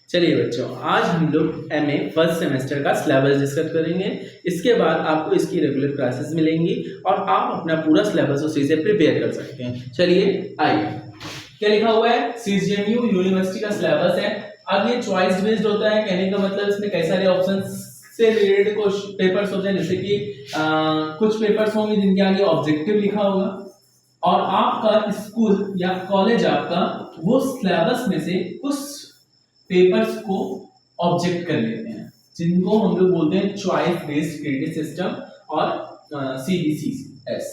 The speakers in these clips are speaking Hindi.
चलिए बच्चों, आज हम लोग एमए फर्स्ट सेमेस्टर का सिलेबस डिस्कस करेंगे। इसके बाद आपको इसकी रेगुलर क्लासेस मिलेंगी और आप अपना पूरा सिलेबस उसी से प्रिपेयर कर सकते हैं। चलिए आइए, क्या लिखा हुआ है, सीजीएमयू यूनिवर्सिटी का सिलेबस है। अब ये चॉइस बेस्ड होता है, कहने का मतलब इसमें कई सारे ऑप्शन से रिलेटेड कुछ पेपर्स होते हैं, जैसे कि कुछ पेपर्स होंगे जिनके आगे ऑब्जेक्टिव लिखा होगा और आपका स्कूल या कॉलेज आपका वो सिलेबस में से कुछ पेपर्स को ऑब्जेक्ट कर लेते हैं, जिनको हम लोग बोलते हैं चॉइस बेस्ड क्रेडिट सिस्टम और सीबीसीएस।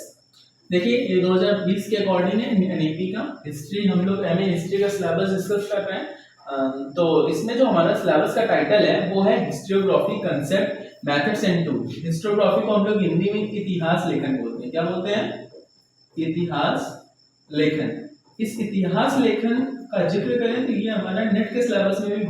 देखिए ये 2020 के अकॉर्डिंग है एनईपी का हिस्ट्री, हम लोग एमए हिस्ट्री का सिलेबस डिस्कस कर रहे हैं। तो इसमें जो हमारा सिलेबस का टाइटल है वो है historiography concept methods and tool. Historiography को हम लोग हिंदी में इतिहास लेखन बोलते हैं। क्या बोलते हैं? इतिहास लेखन। इस इतिहास लेखन का जिक्र करें तो ये हमारा नेट के सिलेबस में भी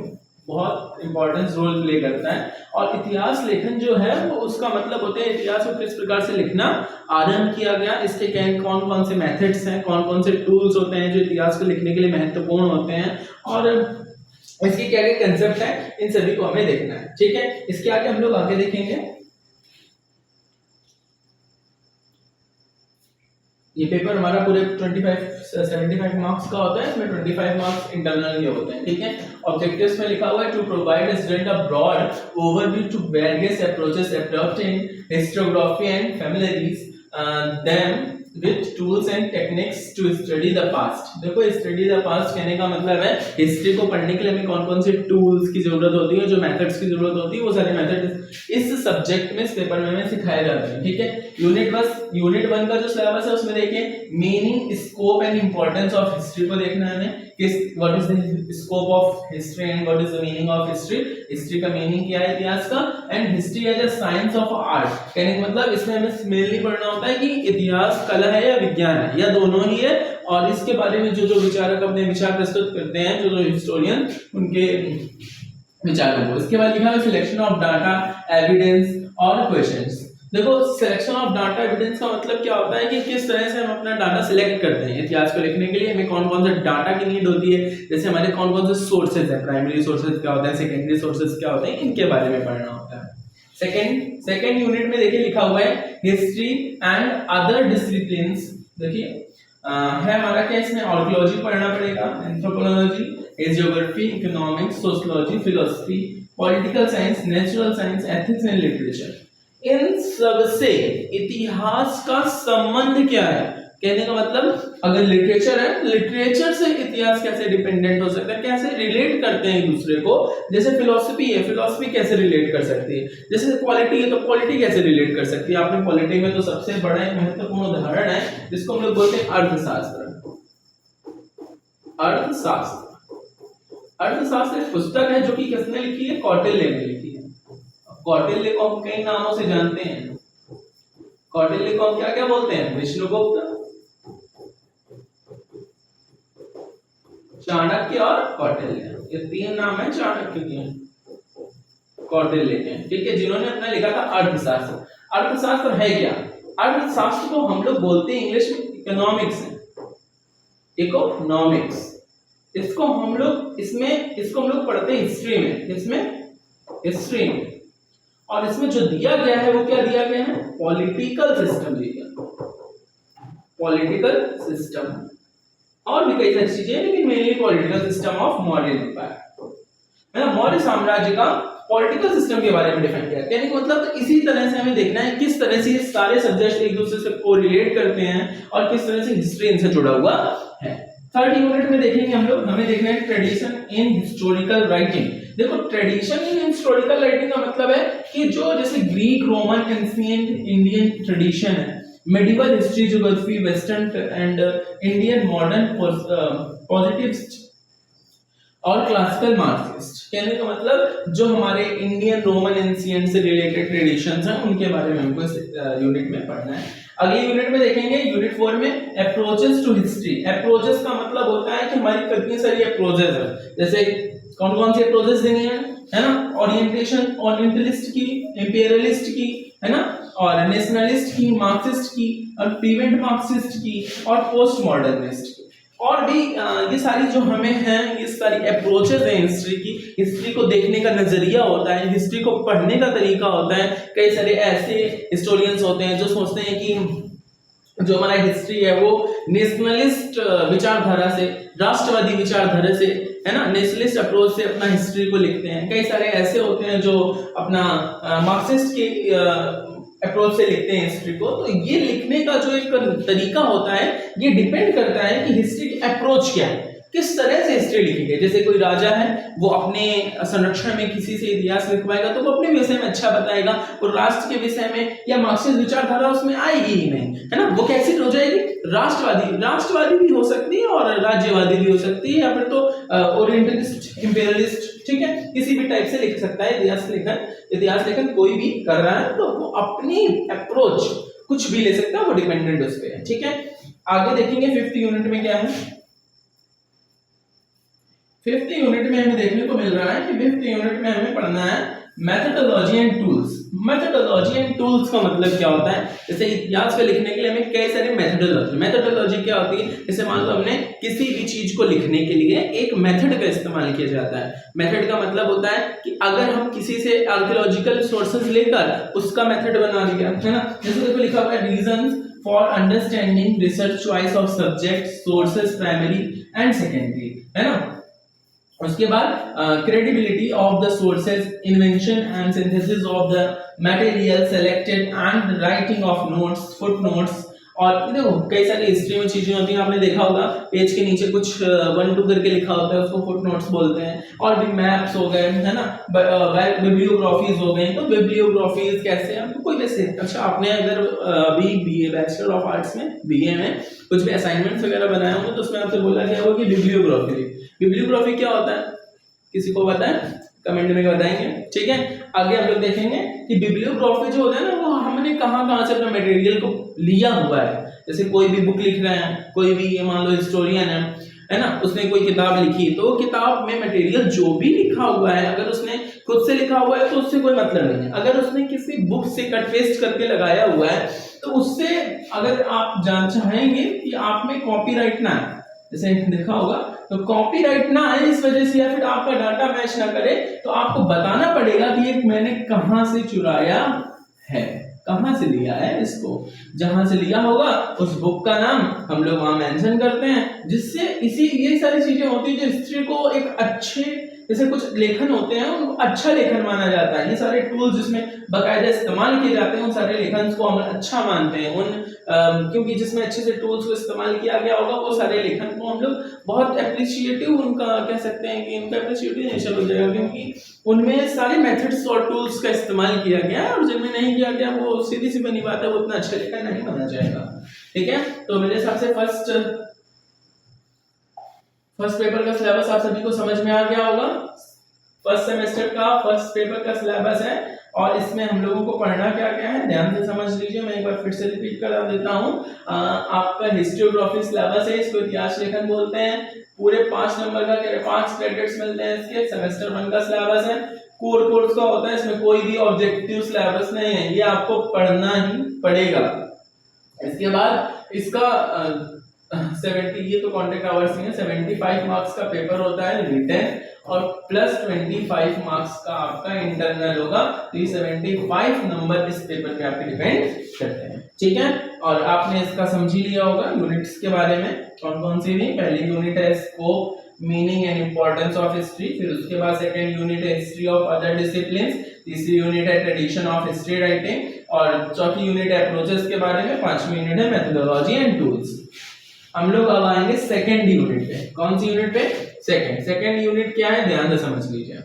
बहुत इंपॉर्टेंस रोल प्ले करता है। और इतिहास लेखन जो है वो उसका मतलब होता है इतिहास को किस प्रकार से लिखना आरंभ किया गया, इसके क्या कौन कौन से मेथड्स हैं, कौन कौन से टूल्स होते हैं जो इतिहास को लिखने के लिए महत्वपूर्ण होते हैं और इसकी क्या क्या कंसेप्ट है, इन सभी को हमें देखना है। ठीक है, इसके आगे हम लोग आगे देखेंगे। ये पेपर हमारा पूरे 75 मार्क्स का होता है, इसमें 25 मार्क्स इंटरनल के होते हैं। ठीक है, ऑब्जेक्टिव्स में लिखा हुआ है to provide student a broad overview to various approaches adopted in historiography and familiarise them with tools and techniques to study the past. देखो स्टडी द पास्ट कहने का मतलब है हिस्ट्री को पढ़ने के लिए हमें कौन कौन से टूल्स की जरूरत होती है, जो मेथड्स की जरूरत होती है, वो सारे मेथड इस सब्जेक्ट में इस पेपर में हमें सिखाए जाते हैं। ठीक है, यूनिट 1 का जो सिलेबस है उसमें देखिए meaning, scope and importance of history को देखना है हमें, किस what is the scope of history and what is the meaning of history. History का मीनिंग क्या है इतिहास का, and history as a science of art. कहने का मतलब इसमें हमें मेनली पढ़ना होता है कि इतिहास कला है या विज्ञान है या दोनों ही है, और इसके बारे में जो विचारक अपने विचार प्रस्तुत करते हैं, जो हिस्टोरियन उनके विचारों को। इसके बाद लिखा है सिलेक्शन ऑफ डाटा, एविडेंस और क्वेश्चंस। देखो सिलेक्शन ऑफ डाटा एविडेंस का मतलब क्या होता है कि किस तरह से हम अपना डाटा सिलेक्ट करते हैं। इतिहास को लिखने के लिए हमें कौन कौन से डाटा की नीड होती है, जैसे हमारे कौन कौन से सोर्सेज है, प्राइमरी सोर्सेज क्या होते हैं, सेकेंडरी सोर्सेज क्या होते हैं, इनके बारे में पढ़ना होता है। सेकेंड यूनिट में देखिए लिखा हुआ है हिस्ट्री एंड अदर डिसिप्लिन्स। देखिए है हमारा क्या, इसमें आर्कियोलॉजी पढ़ना पड़ेगा, anthropology, geography, economics, sociology, philosophy, political science, natural science, ethics and literature. इन सब से इतिहास का संबंध क्या है, कहने का मतलब अगर लिटरेचर है, लिटरेचर से इतिहास कैसे डिपेंडेंट हो सकता है, कैसे रिलेट करते हैं एक दूसरे को। जैसे फिलोसफी है, फिलोसफी कैसे रिलेट कर सकती है, जैसे पॉलिटी है तो पॉलिटी कैसे रिलेट कर सकती है। आपने पॉलिटी में तो सबसे बड़ा महत्वपूर्ण उदाहरण है जिसको हम लोग बोलते हैं अर्थशास्त्र। अर्थशास्त्र एक पुस्तक है जो कि किसने लिखी है, कौटिल्य ने लिखी है। कौटिल्य को हम कई नामों से जानते हैं। कौटिल्य को हम क्या क्या बोलते हैं, विष्णुगुप्त, चाणक्य और कौटिल्य, ये तीन नाम है चाणक्य के, कौटिल्य के। ठीक है, जिन्होंने अपना लिखा था अर्थशास्त्र। अर्थशास्त्र है क्या, अर्थशास्त्र को हम लोग बोलते हैं इंग्लिश में इकोनॉमिक्स है, इकोनॉमिक्स। इसको हम लोग पढ़ते हैं हिस्ट्री में, इसमें हिस्ट्री में। और इसमें जो दिया गया है वो क्या दिया गया है, पॉलिटिकल सिस्टम दिया गया, पॉलिटिकल सिस्टम और भी कई सारी चीजें, लेकिन mainly political system of Maurya empire है। मौर्य साम्राज्य का पॉलिटिकल सिस्टम के बारे में डिफाइन किया। कहने का मतलब तो इसी तरह से हमें देखना है किस तरह से ये सारे सब्जेक्ट एक दूसरे से कोरिलेट करते हैं और किस तरह से हिस्ट्री इनसे जुड़ा हुआ है। थर्ड यूनिट में देखेंगे हम लोग, हमें देखना है ट्रेडिशन इन हिस्टोरिकल राइटिंग। देखो ट्रेडिशन इन हिस्टोरिकल राइटिंग का मतलब है कि जो जैसे Greek, Roman, ancient Indian tradition है, medieval history, geography, western and Indian modern positivist और क्लासिकल मार्क्सिस्ट। कहने का मतलब जो हमारे इंडियन, रोमन, एंशिएंट से रिलेटेड ट्रेडिशंस हैं उनके बारे में हमको इस यूनिट में पढ़ना है। अगली यूनिट में देखेंगे यूनिट 4 में अप्रोचेस टू हिस्ट्री। अप्रोचेस का मतलब होता है कि हमारी कितनी सारी अप्रोचेस है, जैसे कौन कौन सी अप्रोचेस देनी है ना, ओरिएंटेशन, ओरिएंटलिस्ट की, इंपीरियलिस्ट की, है ना, और नेशनलिस्ट की, मार्क्सिस्ट की, और प्रीवेंट मार्क्सिस्ट की और पोस्ट मॉडर्निस्ट की। और भी ये सारी जो हमें हैं, ये सारी अप्रोचेज हैं हिस्ट्री की, हिस्ट्री को देखने का नजरिया होता है, हिस्ट्री को पढ़ने का तरीका होता है। कई सारे ऐसे हिस्टोरियंस होते हैं जो सोचते हैं कि जो हमारा हिस्ट्री है वो नेशनलिस्ट विचारधारा से, राष्ट्रवादी विचारधारा से, है ना, नेशनलिस्ट अप्रोच से अपना हिस्ट्री को लिखते हैं। कई सारे ऐसे होते हैं जो अपना मार्क्सिस्ट के अप्रोच से लिखते हैं हिस्ट्री को। तो ये लिखने का जो एक तरीका होता है, ये डिपेंड करता है कि हिस्ट्री की अप्रोच क्या है, किस तरह से हिस्ट्री लिखी गई। जैसे कोई राजा है, वो अपने संरक्षण में किसी से इतिहास लिखवाएगा तो वो अपने विषय में अच्छा बताएगा, और राष्ट्र के विषय में या मार्क्सिस्ट विचारधारा उसमें आएगी ही नहीं, है ना। वो कैसी हो जाएगी, राष्ट्रवादी भी हो सकती है और राज्यवादी भी हो सकती है, या फिर तो ओरिएंटलिस्ट, इंपीरियलिस्ट, ठीक है, किसी भी टाइप से लिख सकता है इतिहास लेखन कोई भी कर रहा है, तो वो अपनी अप्रोच कुछ भी ले सकता है, वो डिपेंडेंट उस पे है, ठीक है। आगे देखेंगे 5th यूनिट में क्या है। 5th यूनिट में हमें देखने को मिल रहा है कि 5th यूनिट में हमें पढ़ना है methodology and tools. Methodology and tools का मतलब क्या होता है, जैसे इतिहास पे लिखने के लिए हमें कई सारे मेथोडोलॉजी क्या होती है, जैसे मान लो हमने किसी भी चीज को लिखने के लिए एक मेथड का इस्तेमाल किया जाता है। मेथड का मतलब होता है कि अगर हम किसी से आर्कियोलॉजिकल सोर्सेज लेकर उसका मेथड बना दिया, है ना। जैसे देखो लिखा हुआ है reasons for understanding research choice of subject sources primary and secondary, है ना। उसके बाद credibility of the sources, invention and synthesis of the material selected and writing of notes, foot notes. और देखो कई सारी हिस्ट्री में चीजें होती हैं, आपने देखा होगा पेज के नीचे कुछ 1-2 करके लिखा होता है, उसको फुट नोट्स बोलते हैं। और भी मैप्स हो गए, है ना, बिब्लियोग्राफीज हो गए। तो बिब्लियोग्राफीज कैसे, आपको कोई वैसे, अच्छा आपने अगर अभी बीए बैचलर ऑफ आर्ट्स में, बीए में कुछ भी असाइनमेंट्स वगैरह बनाए होंगे तो उसमें आपसे बोला गया होगा कि बिब्लियोग्राफी क्या होता है, किसी को पता है, कमेंट में बताएंगे, ठीक है। आगे हम लोग देखेंगे कि बिब्लियोग्राफी जो होता है ना, वो हमने कहाँ से अपना मटेरियल को लिया हुआ है। जैसे कोई भी बुक लिख रहे हैं, कोई भी ये मान लो हिस्टोरियन है ना, उसने कोई किताब लिखी, तो किताब में मटेरियल जो भी लिखा हुआ है, अगर उसने खुद से लिखा हुआ है तो उससे कोई मतलब नहीं है। अगर उसने किसी बुक से कट पेस्ट करके लगाया हुआ है तो उससे अगर आप जान चाहेंगे कि आप में कॉपीराइट ना है, जैसे देखा होगा, तो कॉपीराइट ना आए इस वजह से, या फिर आपका डाटा मैच ना करे, तो आपको बताना पड़ेगा कि ये मैंने कहां से चुराया है, कहां से लिया है इसको। जहां से लिया होगा उस बुक का नाम हम लोग वहां मेंशन करते हैं, जिससे ये सारी चीजें होती है जो हिस्ट्री को एक अच्छे, जैसे कुछ लेखन होते हैं उनको अच्छा लेखन माना जाता है। ये सारे टूल्स जिसमें बकायदा इस्तेमाल किए जाते हैं, उन सारे लेखन को हम अच्छा मानते हैं। क्योंकि जिसमें अच्छे से टूल्स को इस्तेमाल किया गया होगा वो सारे लेखन को हम लोग बहुत अप्रिशिएटिव, उनका कह सकते हैं कि उनका अप्रिशिएटिव नेचर हो जाएगा, क्योंकि उनमें सारे मेथड्स और टूल्स का इस्तेमाल किया गया है, और जिनमें नहीं किया गया वो सीधी सी बनी बात है, वो उतना अच्छा लेखन नहीं माना जाएगा, ठीक है। तो मेरे हिसाब से फर्स्ट पेपर का सिलेबस आप सभी को समझ में आ गया होगा। फर्स्ट सेमेस्टर का फर्स्ट पेपर का सिलेबस है, और इसमें हम लोगों को पढ़ना क्या क्या है ध्यान से समझ लीजिए। मैं एक बार फिर से रिपीट करा देता हूँ। आपका हिस्टोग्राफी सिलेबस है, इसको इतिहास लेखन बोलते हैं। पूरे 5 नंबर का 5 क्रेडिट्स मिलते हैं इसके। सेमेस्टर 1 का सिलेबस है, कोर कोर्स का होता है, इसमें कोई भी ऑब्जेक्टिव सिलेबस नहीं है, ये आपको पढ़ना ही पड़ेगा। इसके बाद इसका 70, ये तो कॉन्टेक्ट आवर्स नहीं है, 75 मार्क्स का पेपर होता है रिटन, और प्लस 25 मार्क्स का आपका इंटरनल होगा। तो ये 75 नंबर इस पेपर पे आपके डिपेंड करते हैं, ठीक है। और आपने इसका समझ लिया होगा यूनिट्स के बारे में, कौन कौन सी भी। पहली यूनिट है scope, meaning and importance of history, फिर उसके बाद सेकंड यूनिट है हिस्ट्री ऑफ अदर डिसिप्लिन्स, तीसरी यूनिट है ट्रेडिशन ऑफ हिस्ट्री राइटिंग, और चौथी यूनिट है अप्रोचेस के बारे में, पांचवी यूनिट है मेथोडोलॉजी एंड टूल्स। हम लोग अब आएंगे सेकंड यूनिट पे। कौन सी यूनिट पे? सेकंड यूनिट क्या है ध्यान से समझ लीजिए।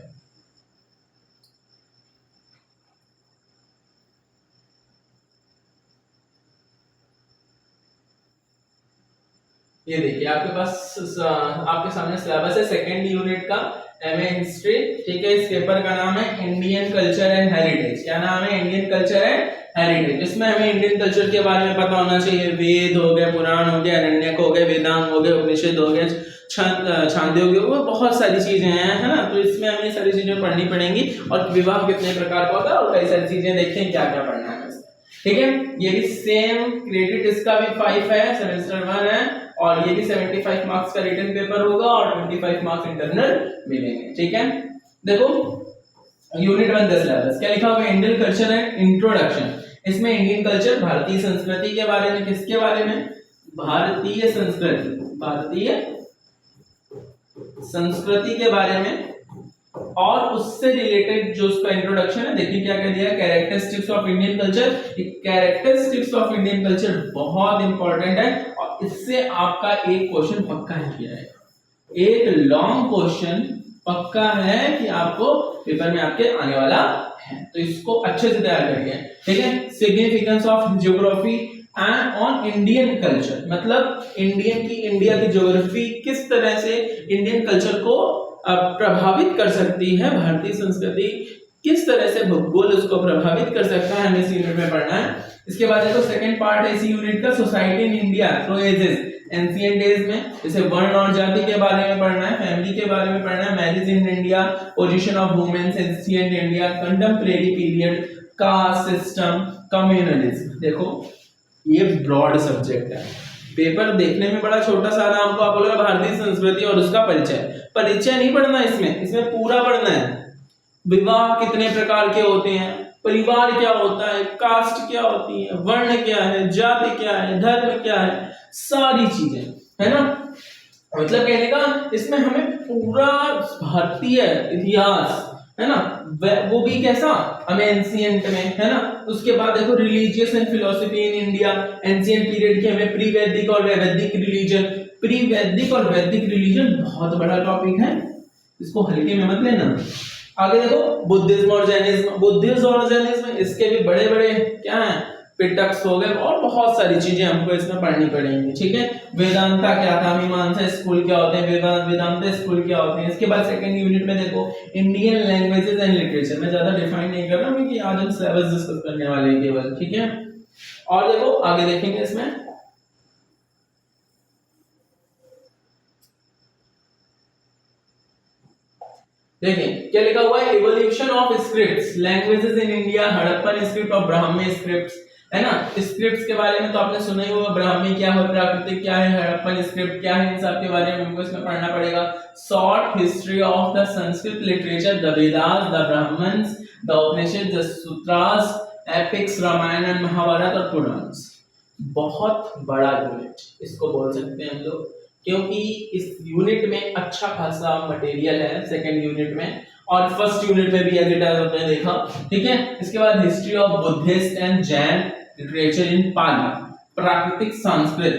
ये देखिए आपके पास आपके सामने सिलेबस है सेकंड यूनिट का, एमए हिस्ट्री, ठीक है। इस पेपर का नाम है इंडियन कल्चर एंड हेरिटेज। क्या नाम है? Indian culture and heritage. इसमें हमें इंडियन कल्चर के बारे में पता होना चाहिए। वेद हो गए, पुराण हो गए, अरण्यक हो गए, वेदांग हो गए, उपनिषद हो गए, छांदोग्य हो गए, बहुत सारी चीजें हैं, है ना। तो इसमें हमें सारी चीजें पढ़नी पड़ेंगी, और विवाह कितने प्रकार का होता है और कई सारी चीजें देखें क्या क्या पढ़ना है, ठीक है। ये भी सेम क्रेडिट इसका भी 5 है, सेमेस्टर 1 है, और ये भी 75 मार्क्स का रिटन पेपर होगा और 25 मार्क्स इंटरनल मिलेंगे, ठीक है। देखो यूनिट 1 10 लेवल्स क्या लिखा हुआ है, इंडियन कल्चर एंड इंट्रोडक्शन। इसमें इंडियन कल्चर भारतीय संस्कृति के बारे में, किसके बारे में, भारतीय संस्कृति, भारतीय संस्कृति के बारे में और उससे रिलेटेड जो उसका इंट्रोडक्शन है। देखिए क्या कह दिया, characteristics of Indian culture. Characteristics of Indian culture बहुत इंपॉर्टेंट है और इससे आपका एक क्वेश्चन पक्का है किया है, एक लॉन्ग क्वेश्चन पक्का है कि आपको पेपर में आपके आने वाला है, तो इसको अच्छे से तैयार करिए, ठीक है। Significance of geography and on Indian culture, मतलब इंडिया की ज्योग्राफी किस तरह से इंडियन कल्चर को प्रभावित कर सकती है, भारतीय संस्कृति किस तरह से भूगोल उसको प्रभावित कर सकता है, हमें इस यूनिट में पढ़ना है। इसके बाद देखो सेकंड पार्ट है इसी यूनिट का, society in India through ages, ancient days में जैसे वर्ण और जाति के बारे में पढ़ना है, फैमिली के बारे में पढ़ना है, marriage in India, position of women, ancient India, contemporary period, caste system, communalism. देखो ये ब्रॉड सब्जेक्ट है, पेपर देखने में बड़ा छोटा सा ना, हमको आप बोलोगे भारतीय संस्कृति और उसका परिचय नहीं पढ़ना, इसमें पूरा पढ़ना है। विवाह कितने प्रकार के होते हैं, परिवार क्या होता है, कास्ट क्या होती है, वर्ण क्या है, जाति क्या है, धर्म क्या है, सारी चीजें, है ना। मतलब कहने का इसमें हमें पूरा भारतीय इतिहास, है ना, वो भी कैसा, हमें एंशिएंट में, है ना। उसके बाद देखो religious and philosophy in India, ancient period के हमें प्री वैदिक और वैदिक रिलीजन, प्री वैदिक और वैदिक रिलीजन बहुत बड़ा टॉपिक है, इसको हल्के में मत लेना। आगे देखो बुद्धिज्म और जैनिज्म, इसके भी बड़े बड़े क्या है, पिटक्स हो गए और बहुत सारी चीजें हमको इसमें पढ़नी पड़ेंगी, ठीक है। वेदांता क्या था, मीमांसा स्कूल क्या होते हैं, वेदांता स्कूल क्या होते हैं। इसके बाद सेकंड यूनिट में देखो इंडियन लैंग्वेजेस एंड लिटरेचर, मैं ज्यादा डिफाइन नहीं कर रहा हूं क्योंकि आज हम सिलेबस डिस्कस करने वाले हैं केवल, ठीक है। और देखो आगे देखेंगे इसमें देखिए क्या लिखा हुआ है, evolution of scripts, languages in India, Harappan script और ब्राह्मी स्क्रिप्ट्स, है ना। स्क्रिप्ट्स के बारे में तो आपने सुना ही होगा, ब्राह्मी क्या है, प्राकृतिक क्या है, हड़प्पन स्क्रिप्ट क्या है, इन सब के बारे में हमको इसमें पढ़ना पड़ेगा। Short history of the Sanskrit literature, the Vedas, the Brahmanas, the Upanishad, the Sutras, epics, Ramayana and Mahabharata और पुराण। बहुत बड़ा यूनिट इसको बोल सकते हैं हम लोग, क्योंकि इस यूनिट में अच्छा खासा मटेरियल है सेकंड यूनिट में, और फर्स्ट यूनिट में भी एज इट इज आपने देखा, ठीक है। इसके बाद history of Buddhist and Jain literature in Pali, Prakrit Sanskrit,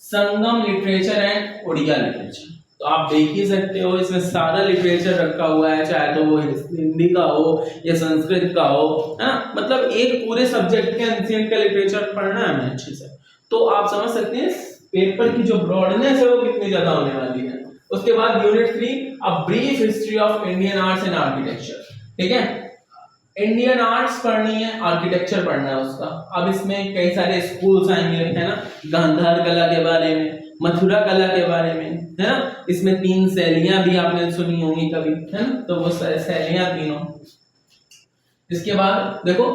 Sangam literature and Odia literature. तो आप देख ही सकते हो इसमें सारा लिटरेचर रखा हुआ है, चाहे तो वो हिंदी का हो या संस्कृत का हो, है ना। मतलब एक पूरे सब्जेक्ट के एंशिएंट का लिटरेचर पढ़ना है हमें अच्छे से, तो आप समझ सकते हैं पेपर की जो ब्रॉडनेस है वो कितनी ज्यादा होने वाली है। उसके बाद unit 3 a brief history of Indian arts and architecture, ठीक है। इंडियन आर्ट्स पढ़नी है, आर्किटेक्चर पढ़ना है उसका। अब इसमें कई सारे स्कूल्स आएंगे, है ना, गांधार कला के बारे में, मथुरा कला के बारे में, है ना। इसमें 3 शैलियां भी आपने सुनी होंगी कभी, है ना, तो वो शैलियां तीनों। इसके बाद देखो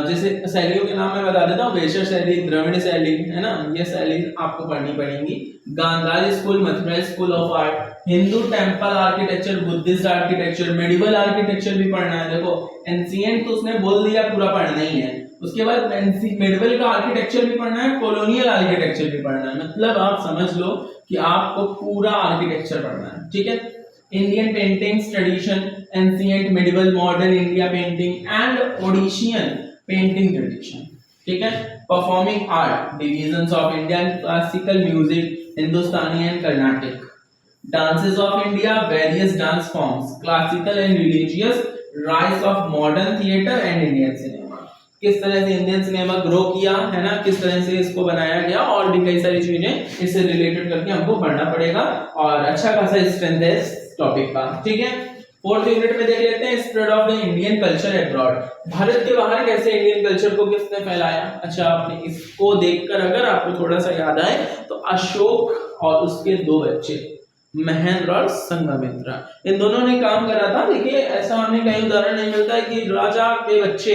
जैसे शैलियों के नाम मैं बता देता हूँ, वैश्य शैली, द्रविड़ शैली, है ना, ये शैली आपको पढ़नी पड़ेंगी। Gandhara school, Mathura school of art, Hindu temple architecture, Buddhist architecture, medieval architecture भी पढ़ना है। देखो एंशिएंट तो उसने बोल दिया पूरा पढ़ना ही है, उसके बाद मेडिवल का आर्किटेक्चर भी पढ़ना है, कॉलोनियल आर्किटेक्चर भी पढ़ना है। मतलब आप समझ लो कि आपको पूरा आर्किटेक्चर पढ़ना है, ठीक है। Indian paintings tradition, ancient, medieval, modern India painting and Odishan painting tradition, ठीक है। Performing art, divisions of Indian classical music, Hindustani and Carnatic, dances of India, various dance forms, classical and religious, rise of modern theatre and Indian cinema। किस तरह से इंडियन सिनेमा ग्रो किया, है ना, किस तरह से इसको बनाया गया, और भी कई सारी चीजें इससे रिलेटेड करके हमको पढ़ना पड़ेगा, और अच्छा खासा स्ट्रेंथ है इस टॉपिक का, ठीक है। फोर्थ यूनिट में देख लेते हैं spread of the Indian culture abroad, Bharat के बाहर कैसे इंडियन कल्चर को किसने फैलाया। अच्छा, आपने इसको देखकर अगर आपको थोड़ा सा याद आए तो अशोक और उसके 2 बच्चे महेंद्र और संघमित्रा, इन दोनों ने काम करा था। देखिए ऐसा हमें कहीं उदाहरण नहीं मिलता है कि राजा के बच्चे,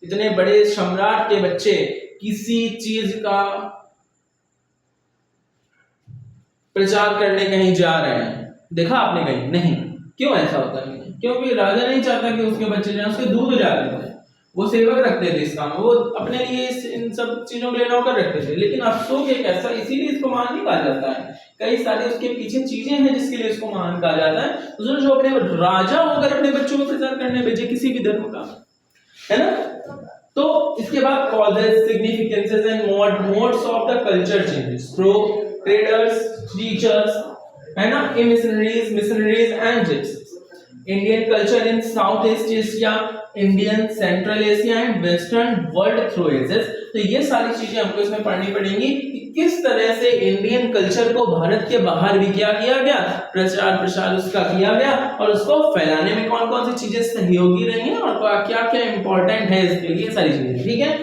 इतने बड़े सम्राट के बच्चे किसी चीज का प्रचार करने कहीं जा रहे हैं, देखा आपने कहीं? नहीं। क्यों ऐसा होता है? क्योंकि राजा नहीं चाहता कि उसके बच्चे जाएं, उसके दूध जाते थे, वो सेवक रखते थे इस काम में, वो अपने लिए इन सब चीजों के लिए नौकर रखते थे। लेकिन अफसोस एक ऐसा, इसीलिए इसको महान नहीं कहा जाता है, कई सारी उसके पीछे चीजें हैं जिसके लिए इसको महान कहा जाता है। तो जो अपने राजा होकर अपने बच्चों को प्रचार करने भेजे किसी भी धर्म का, है ना। तो इसके बाद causes, significances and modes of the culture changes through traders, teachers, है ना, missionaries and gypsies. Indian culture in South East Asia, Indian, central Asia and western world through ages. तो ये सारी चीजें हमको इसमें पढ़नी पड़ेंगी कि किस तरह से इंडियन कल्चर को भारत के बाहर भी क्या किया गया, प्रचार प्रसार उसका किया गया, और उसको फैलाने में कौन कौन सी चीजें सहयोगी रही हैं और क्या क्या इंपॉर्टेंट है इसके लिए, सारी चीजें, ठीक है।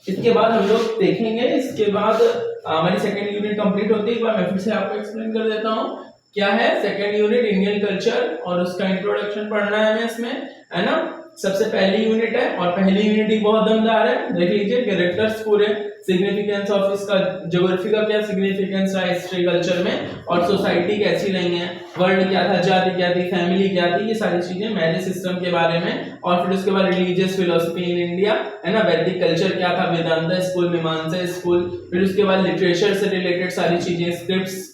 इसके बाद हम लोग देखेंगे, इसके बाद हमारी सेकेंड यूनिट कंप्लीट होती है। एक बार मैं फिर से आपको एक्सप्लेन कर देता हूँ क्या है सेकेंड यूनिट, इंडियन कल्चर, और उसका इंट्रोडक्शन पढ़ना है हमें इसमें, है ना। सबसे पहली यूनिट है, और पहली यूनिट ही बहुत दमदार है, देख लीजिए कैरेक्टर्स पूरे, सिग्निफिकेंस ऑफ इसका, ज्योग्राफी का क्या सिग्निफिकेंस रहा हिस्ट्री कल्चर में, और सोसाइटी कैसी रही है, वर्ल्ड क्या था, जाति क्या थी, फैमिली क्या थी, ये सारी चीजें, मैरिज सिस्टम के बारे में, और फिर उसके बाद रिलीजियस फिलोसफी इन इंडिया, है ना, वैदिक कल्चर क्या था, वेदांता स्कूल, मीमांसा स्कूल, फिर उसके बाद लिटरेचर से रिलेटेड सारी चीजें, स्क्रिप्ट्स,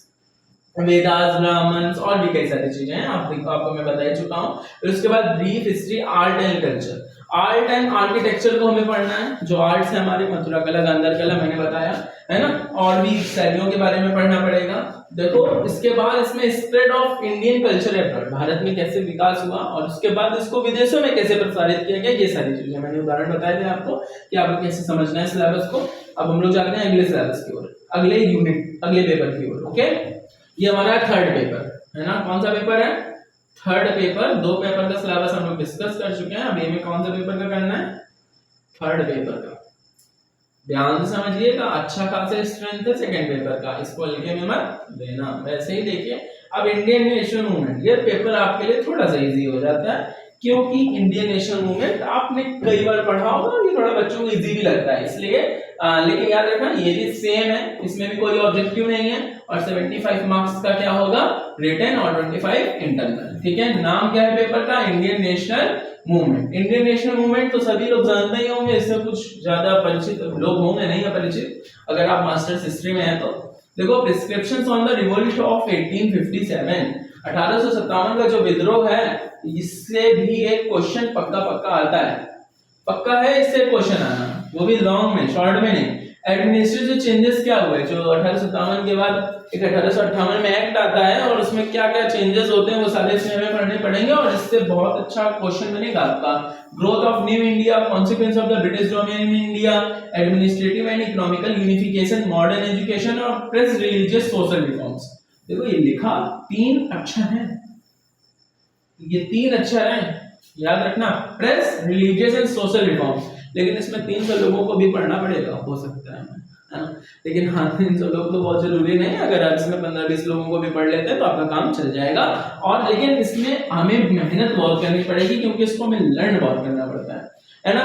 वेदास, ब्राह्मण्स, और भी कई सारी चीजें हैं, आपको मैं बता ही चुका हूँ। फिर उसके बाद brief history, art and culture, art and architecture को हमें पढ़ना है, जो आर्ट्स है हमारी, मथुरा कला, गांधार कला मैंने बताया, है ना, और भी शैलियों के बारे में पढ़ना पड़ेगा। देखो इसके बाद इसमें spread of Indian culture abroad, Bharat में कैसे विकास हुआ, और उसके बाद इसको विदेशों में कैसे प्रसारित किया गया, ये सारी चीजें मैंने उदाहरण बताए थे आपको कि आपको कैसे समझना है सिलेबस को। अब हम लोग जाते हैं अगले सिलेबस की ओर, अगले यूनिट, अगले पेपर की ओर। ओके, ये हमारा थर्ड पेपर है ना। कौन सा पेपर है? Third paper. दो पेपर का सिलेबस हम लोग डिस्कस कर चुके हैं, अब ये में कौन सा पेपर का करना है? थर्ड पेपर का। ध्यान से समझिएगा, अच्छा खासा स्ट्रेंथ है सेकंड पेपर का, इसको लिखे में मत देना, वैसे ही देखिए। अब इंडियन नेशनल मूवमेंट, ये पेपर आपके लिए थोड़ा सा इजी हो जाता है, क्योंकि इंडियन नेशनल मूवमेंट आपने कई बार पढ़ा होगा और ये थोड़ा बच्चों को इजी भी लगता है, इसलिए लेकिन याद रखना ये भी सेम है, इसमें भी कोई ऑब्जेक्टिव नहीं है, और 75 मार्क्स का क्या होगा? रिटन, और 25 इंटरनल, ठीक है। नाम क्या है पेपर का? Indian national movement. Indian national movement तो सभी लोग जानते ही होंगे, इससे कुछ ज्यादा परिचित लोग होंगे नहीं है परिचित, अगर आप मास्टर्स हिस्ट्री में हैं तो। देखो, prescriptions on the revolution of 1857, 1857 का जो विद्रोह है, इससे भी एक क्वेश्चन पक्का आता है, पक्का है इससे क्वेश्चन आना, वो भी लॉन्ग में, शॉर्ट में नहीं। एडमिनिस्ट्रेटिव चेंजेस क्या हुए जो 1857 के बाद एक 1858 में एक्ट आता है, और उसमें क्या क्या चेंजेस होते हैं वो सारे इसमें हमें पढ़ने पड़ेंगे, और इससे बहुत अच्छा क्वेश्चन बनेगा आपका। Growth of new India, consequence of the British dominion in India, administrative and economical unification, modern education, और प्रेस, रिलीजियस, सोशल रिफॉर्म्स। देखो ये लिखा 3 अक्षर है, ये 3 अक्षर हैं, याद रखना, press, religious and social reforms. लेकिन इसमें 300 लोगों को भी पढ़ना पड़ेगा, हो सकता है ना, लेकिन हाँ 300 लोग तो बहुत जरूरी नहीं, अगर आप इसमें 15-20 लोगों को भी पढ़ लेते हैं तो आपका काम चल जाएगा। और लेकिन इसमें हमें मेहनत बहुत करनी पड़ेगी, क्योंकि इसको हमें लर्न बहुत करना पड़ता है ना।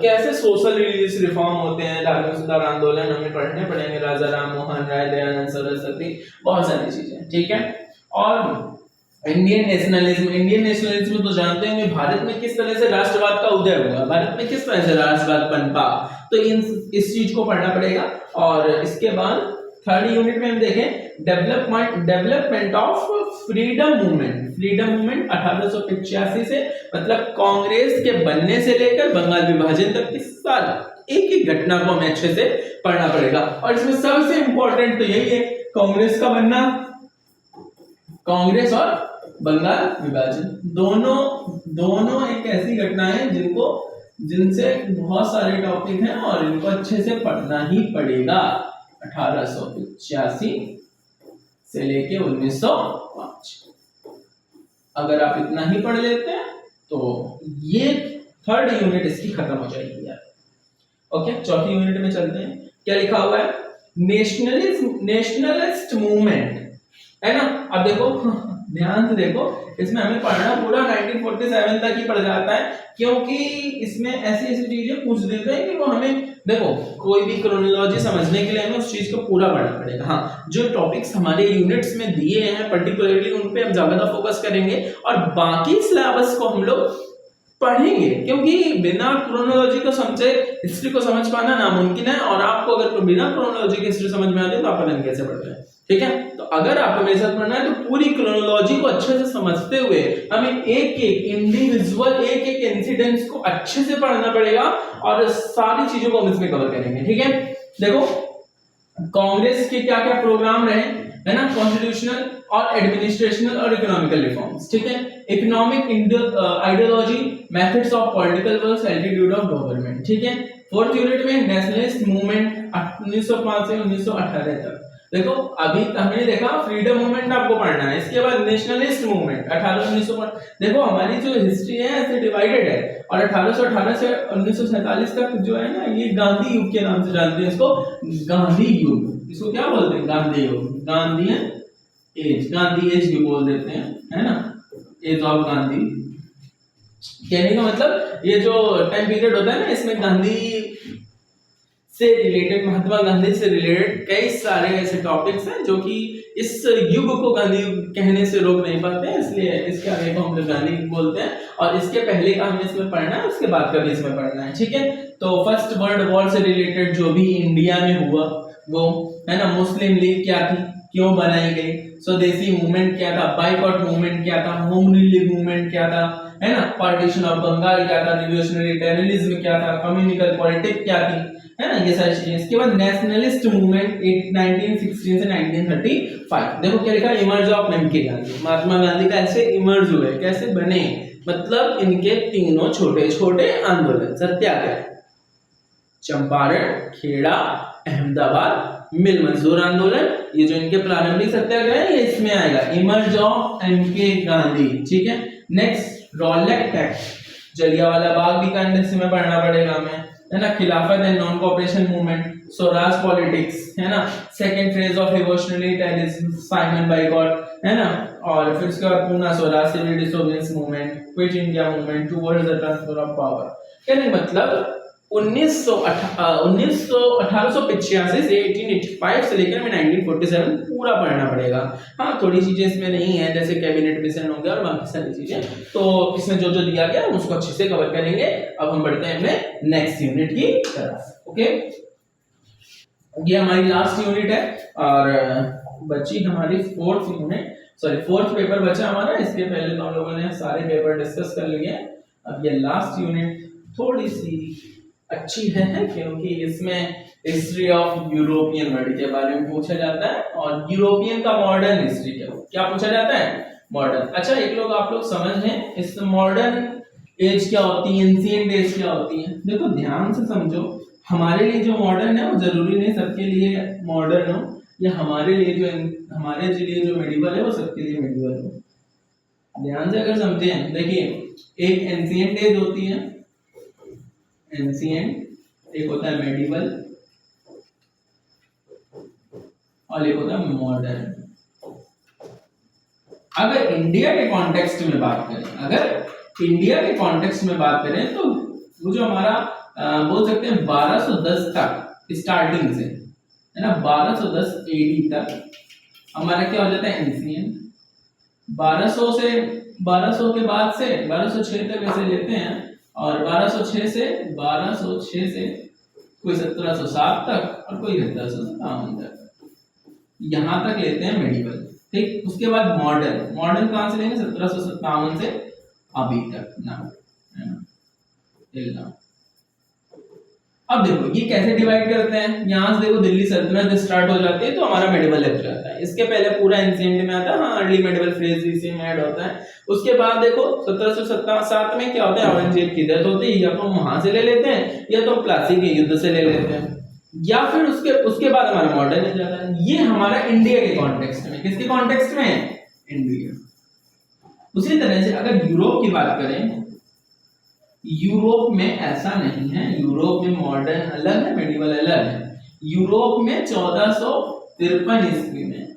कैसे सोशल रिलीजियस रिफॉर्म होते हैं, धार्मिक सुधार आंदोलन हमें पढ़ने पड़ेंगे, राजा राम मोहन राय, दयानंद सरस्वती, बहुत सारी चीजें, ठीक है। और इंडियन नेशनलिज्म तो जानते हैं भारत में किस तरह से राष्ट्रवाद का उदय हुआ, भारत में किस तरह से राष्ट्रवाद पनपा, तो इस चीज को पढ़ना पड़ेगा। और इसके बाद थर्ड यूनिट में हम देखें डेवलपमेंट ऑफ फ्रीडम मूवमेंट 1885 से, मतलब कांग्रेस के बनने से लेकर बंगाल विभाजन तक की सारी एक घटना को हमें अच्छे से पढ़ना पड़ेगा। और इसमें सबसे इंपॉर्टेंट तो यही है, कांग्रेस का बनना, कांग्रेस और बंगाल विभाजन, दोनों एक ऐसी घटना है जिनसे बहुत सारे टॉपिक हैं, और इनको अच्छे से पढ़ना ही पड़ेगा। 1885 से लेके 1905, अगर आप इतना ही पढ़ लेते हैं तो ये थर्ड यूनिट इसकी खत्म हो जाएगी यार। ओके, चौथी यूनिट में चलते हैं। क्या लिखा हुआ है? नेशनलिस्ट मूवमेंट, है ना। अब देखो ध्यान से देखो, इसमें हमें पढ़ना पूरा 1947 तक ही पड़ जाता है, क्योंकि इसमें ऐसी चीजें पूछ देते हैं कि वो हमें देखो कोई भी क्रोनोलॉजी समझने के लिए हमें उस चीज को पूरा पढ़ना पड़ेगा। हाँ, जो टॉपिक्स हमारे यूनिट्स में दिए हैं पर्टिकुलरली उन पे हम ज्यादा फोकस करेंगे और बाकी सिलेबस को हम लोग पढ़ेंगे, क्योंकि बिना क्रोनोलॉजी को समझे हिस्ट्री को समझ पाना नामुमकिन है। और आपको अगर बिना क्रोनोलॉजी की हिस्ट्री समझ में आती है तो आप पता कैसे पढ़ते हैं, ठीक है। तो अगर आपको मेरे साथ पढ़ना है तो पूरी क्रोनोलॉजी को अच्छे से समझते हुए हमें एक एक इंडिविजुअल एक एक इंसिडेंट्स को अच्छे से पढ़ना पड़ेगा और सारी चीजों को हम इसमें कवर करेंगे, ठीक है। देखो कांग्रेस के क्या क्या प्रोग्राम रहे, है ना, कॉन्स्टिट्यूशनल और एडमिनिस्ट्रेशनल और इकोनॉमिकल रिफॉर्म्स, ठीक है। Economic ideology, methods of political work, altitude of government, ठीक है। फोर्थ यूनिट में नेशनलिस्ट मूवमेंट 1905 से 1918 तक। देखो अभी हमने देखा फ्रीडम मूवमेंट आपको पढ़ना है, इसके बाद नेशनलिस्ट मूवमेंट 1800 देखो हमारी जो हिस्ट्री है ऐसे डिवाइडेड है और 1818 से 1947 तक जो है ना ये गांधी युग के नाम से जानते हैं इसको, गांधी युग। इसको क्या बोलते हैं? गांधी युग, गांधीयन एज, गांधी एज भी बोल देते हैं, है ना, एज ऑफ गांधी। कहने का मतलब ये जो टाइम पीरियड होता है ना इसमें गांधी से रिलेटेड, महात्मा गांधी से रिलेटेड कई सारे ऐसे टॉपिक्स हैं जो कि इस युग को गांधी युग कहने से रोक नहीं पाते हैं, इसलिए इसके आगे को हम लोग गांधी युग बोलते हैं। और इसके पहले का हमें इसमें पढ़ना है, उसके बाद का भी इसमें पढ़ना है, ठीक है। तो फर्स्ट वर्ल्ड वॉर से रिलेटेड जो भी इंडिया में हुआ वो, है ना, मुस्लिम लीग क्या थी, क्यों बनाई गई, स्वदेशी मूवमेंट क्या था, बाइकॉट मूवमेंट क्या था, होम रिलीफ मूवमेंट क्या था, है ना, पार्टीशन ऑफ बंगाल क्या था, रिवॉल्यूशनरी टेररिज्म क्या था, कम्युनिकल पॉलिटिक्स क्या थी, है ना, ये सारी चीजें। इसके बाद नेशनलिस्ट मूवमेंट 1916 से 1935। देखो क्या लिखा, emerge of MK Gandhi, Mahatma Gandhi का ऐसे इमर्ज हुए, कैसे बने, मतलब इनके तीनों छोटे छोटे आंदोलन, सत्याग्रह, चंपारण, खेड़ा, अहमदाबाद मिल मजदूर आंदोलन, ये जो इनके प्रारंभिक सत्याग्रह है ये इसमें आएगा, इमर्ज ऑफ एमके गांधी, ठीक है। Next Rowlatt act, Jallianwala Bagh भी कांड में पढ़ना पड़ेगा हमें, है ना, Khilafat and non cooperation movement, Swaraj politics, है ना, second phase of revolutionary terrorism, Simon boycott, है ना, और फिर उसके बाद Poona Swaraj, civil disobedience movement, quit India movement towards the transfer of power. कहने मतलब 1885 से 1885 से लेकर 1947 पूरा पढ़ना पड़ेगा। हाँ थोड़ी चीजें इसमें नहीं है जैसे कैबिनेट मिशन हो गया और बाकी सारी चीजें, तो इसमें जो जो दिया गया उसको अच्छे से कवर करेंगे। अब हम बढ़ते हैं अपने नेक्स्ट यूनिट की तरफ। ओके, ये हमारी लास्ट यूनिट है और बची हमारी फोर्थ पेपर बचा हमारा। इसके पहले तो हम लोगों ने सारे पेपर डिस्कस कर लिए। अब ये लास्ट यूनिट थोड़ी सी अच्छी है क्योंकि इसमें हिस्ट्री ऑफ यूरोपियन वर्ल्ड के बारे में पूछा जाता है और यूरोपियन का मॉडर्न हिस्ट्री क्या पूछा जाता है, मॉडर्न। अच्छा एक लोग आप लोग समझ लें इस मॉडर्न एज क्या होती है, एंशिएंट एज क्या होती है। देखो ध्यान से समझो, हमारे लिए जो मॉडर्न है वो जरूरी नहीं सबके लिए मॉडर्न हो, या हमारे लिए जो मेडिवल है वो सबके लिए मेडिवल हो। ध्यान से अगर समझे, देखिए एक एंशिएंट एज होती है, एंशिएंट, एक होता है मेडिवल और एक होता है मॉडर्न। अगर इंडिया के कॉन्टेक्स्ट में बात करें, तो वो जो हमारा बोल सकते हैं 1210 तक स्टार्टिंग से, है ना, 1210 एडी तक हमारा क्या हो जाता है, एंशिएंट। 1200 के बाद से 1206 तक ऐसे लेते हैं और 1206 से कोई 1707 तक और कोई 1757 तक, यहां तक लेते हैं मेडिवल। ठीक, उसके बाद मॉडर्न कहां से लेंगे, 1757 से अभी तक ना, है ना। अब देखो ये कैसे डिवाइड करते हैं, यहां से देखो दिल्ली सल्तनत स्टार्ट हो जाती है तो हमारा मेडिवल लग जाता है। इसके पहले पूरा एंशिएंट में आता है, हाँ अर्ली मेडिवल फेज इसी में ऐड होता है। उसके बाद देखो 1707 में क्या होता है, औरंगजेब की डेथ होती है, या तो हम वहां से ले लेते हैं या तो प्लासी के युद्ध से ले लेते हैं, या फिर उसके बाद हमारा मॉडर्न हो जाता है। ये हमारा इंडिया के कॉन्टेक्स्ट में, किसके कॉन्टेक्स्ट में, इंडिया। उसी तरह से अगर यूरोप की बात करें, यूरोप में ऐसा नहीं है, यूरोप में मॉडर्न अलग है, मेडिवल अलग है। यूरोप में 1453 ईस्वी में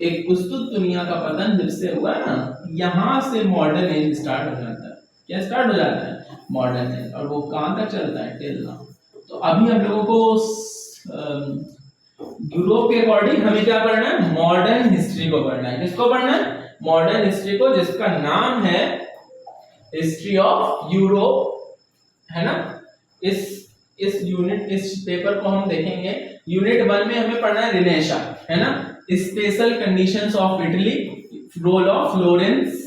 एक कुस्तुत दुनिया का पतन जब से हुआ ना, यहां से मॉडर्न एज स्टार्ट हो जाता है। क्या स्टार्ट हो जाता है, मॉडर्न एज, और वो कहां तक चलता है, टिल नाउ। तो अभी हम लोगों को यूरोप के अकॉर्डिंग हमें क्या पढ़ना है, मॉडर्न हिस्ट्री को पढ़ना है। किसको पढ़ना है, मॉडर्न हिस्ट्री को, जिसका नाम है हिस्ट्री ऑफ यूरोप, है ना। इस यूनिट, इस पेपर को हम देखेंगे। यूनिट 1 में हमें पढ़ना है रिनेशा, है ना, special conditions of Italy, role of Florence,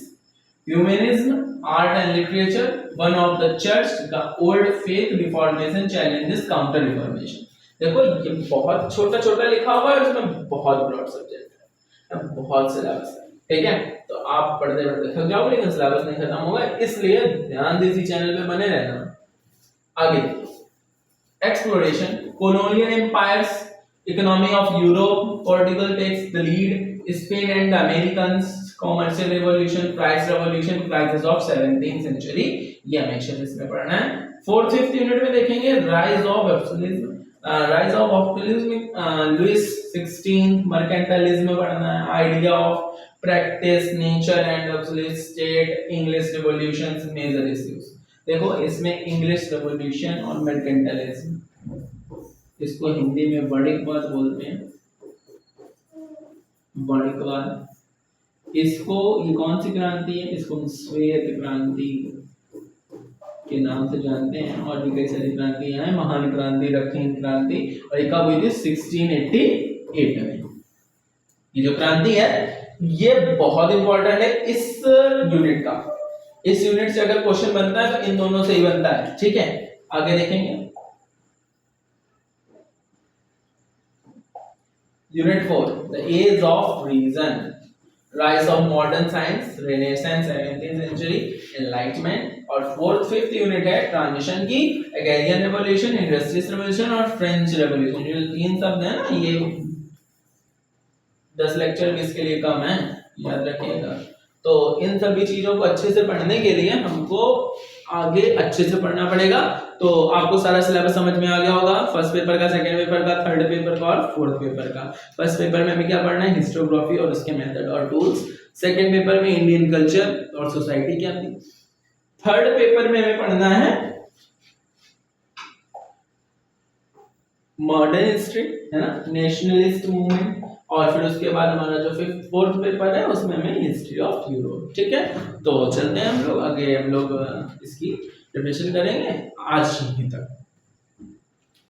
humanism, art and literature, one of the church, the old faith, reformation, challenges, counter reformation. देखो ये बहुत छोटा छोटा लिखा हुआ है, उसमें बहुत ब्रॉड सब्जेक्ट है, बहुत सिलेबस है, ठीक है। तो आप पढ़ते पढ़ते थक जाओगे, लेकिन सिलेबस नहीं खत्म होगा, इसलिए ध्यान दे इसी चैनल पे बने रहना। आगे exploration, colonial empires, economy of Europe, Portugal takes the lead, Spain and the Americans, commercial revolution, price revolution, crisis of 17th century, ये हमें इसमें पढ़ना है। 4th 5th यूनिट में देखेंगे rise of absolutism, Louis 16 mercantilism पढ़ना है, idea of practice, nature and absolute state, English revolutions, major issues. देखो इसमें इंग्लिश रिवॉल्यूशन और मर्केंटाइलिज्म, इसको हिंदी में वर्णिकवाद बोलते हैं, वर्णिकवाद। इसको, ये कौन सी क्रांति है, इसको श्वेत क्रांति के नाम से जानते हैं, और भी कई सारी क्रांतियां हैं, महान क्रांति, दक्षिण क्रांति, और एक कब हुई थी 1688 में। ये जो क्रांति है ये बहुत इंपॉर्टेंट है इस यूनिट का। इस यूनिट से अगर क्वेश्चन बनता है तो इन दोनों से ही बनता है, ठीक है। आगे देखेंगे unit 4, the age of reason, rise of modern science, renaissance, 17th century, enlightenment. और 4th 5th यूनिट है ट्रांजिशन की, एग्रेरियन रेवोल्यूशन, इंडस्ट्रियल रेवोल्यूशन और फ्रेंच रेवोल्यूशन। ये तीन शब्द है ना, ये 10 लेक्चर भी इसके लिए कम है, याद रखिएगा। तो इन सभी चीजों को अच्छे से पढ़ने के लिए हमको आगे अच्छे से पढ़ना पड़ेगा। तो आपको सारा सिलेबस समझ में आ गया होगा, फर्स्ट पेपर का, सेकंड पेपर का, थर्ड पेपर का और फोर्थ पेपर का। फर्स्ट पेपर में हमें क्या पढ़ना है, हिस्टोग्राफी और उसके मेथड और टूल्स। सेकंड पेपर में इंडियन कल्चर और सोसाइटी क्या थी। थर्ड पेपर में हमें पढ़ना है मॉडर्न हिस्ट्री, है ना, नेशनलिस्ट मूवमेंट। और फिर उसके बाद हमारा जो फोर्थ पेपर है उसमें हमें हिस्ट्री ऑफ यूरोप, ठीक है। तो चलते हैं हम लोग आगे, हम लोग इसकी प्रिपरेशन करेंगे आज ही तक।